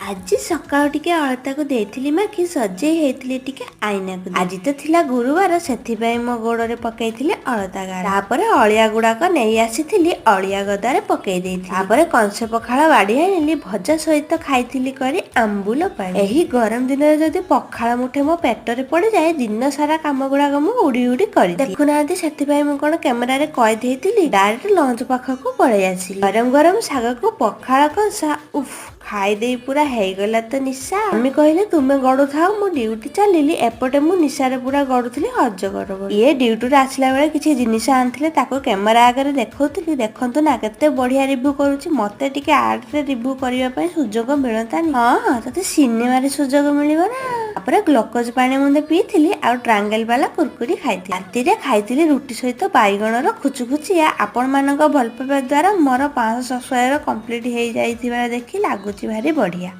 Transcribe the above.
ଆଜି ସକାଳୁ ଟିକେ ଅଳତାକୁ ଦେଇଥିଲି ମାଖି ସଜେଇ ହେଇଥିଲି ଟିକେ ଆଇନାକୁ। ଆଜି ତ ଥିଲା ଗୁରୁବାର, ସେଥିପାଇଁ ମୋ ଗୋଡରେ ପକେଇଥିଲି ଅଳତା ଗାର। ତାପରେ ଅଳିଆ ଗୁଡାକ ନେଇ ଆସିଥିଲି, ଅଳିଆ ଗଦାରେ ପକେଇ ଦେଇଥିଲି। ତାପରେ କଂସେ ପଖାଳ ବାଡି ଆଣିଲି, ଭଜା ସହିତ ଖାଇଥିଲି କରି ଆମ୍ବୁଲ ପାଣି। ଏହି ଗରମ ଦିନରେ ଯଦି ପଖାଳ ମୁଠେ ମୋ ପେଟରେ ପଡିଯାଏ, ଦିନ ସାରା କାମ ଗୁଡାକ ମୁଁ ଉଡି ଉଡି କରି ଦେଖୁନାହାନ୍ତି। ସେଥିପାଇଁ ମୁଁ କଣ କ୍ୟାମେରାରେ କଏଦ ହେଇଥିଲି, ଡାଇରେକ୍ଟ ଲଞ୍ଚ ପାଖକୁ ପଳେଇ ଆସିଲି। ଗରମ ଗରମ ଶାଗକୁ ପଖାଳ କଂସା, ଉଫ୍, ଖାଇଦେଇ ପୁରା ହେଇଗଲା ତ ନିଶା। ଆମେ କହିଲେ ତୁମେ ଗଡୁଥାଅ, ମୁଁ ଡ୍ୟୁଟି ଚାଲିଲି। ଏପଟେ ମୁଁ ନିଶାରେ ପୁରା ଗଡୁଥିଲି ଅଜଗର ଭଳି। ଇଏ ଡ୍ୟୁଟିରୁ ଆସିଲା ବେଳେ କିଛି ଜିନିଷ ଆଣିଥିଲେ, ତାକୁ କ୍ୟାମେରା ଆଗରେ ଦେଖଉଥିଲି। ଦେଖନ୍ତୁ ନା କେତେ ବଢିଆ ରିଭ୍ୟୁ କରୁଛି। ମତେ ଟିକେ ଆର୍ଟରେ ରିଭ୍ୟୁ କରିବା ପାଇଁ ସୁଯୋଗ ମିଳନ୍ତାନି। ହଁ, ତତେ ସିନେମାରେ ସୁଯୋଗ ମିଳିବ ନା। ତାପରେ ଗ୍ଲୁକୋଜ ପାଣି ମୁନ୍ଦେ ପିଇଥିଲି, ଆଉ ଟ୍ରାଙ୍ଗେଲ ବାଲା କୁରକୁରି ଖାଇଥିଲି। ରାତିରେ ଖାଇଥିଲି ରୁଟି ସହିତ ବାଇଗଣର ଖୁଚୁଖୁଚିଆ। ଆପଣ ମାନଙ୍କ ଭଲ ପାଇବା ଦ୍ୱାରା ମୋର 500 ସବସ୍କ୍ରାଇବର କମ୍ପ୍ଲିଟ ହେଇଯାଇଥିବାର ଦେଖି ଲାଗୁଛି ଭାରି ବଢିଆ।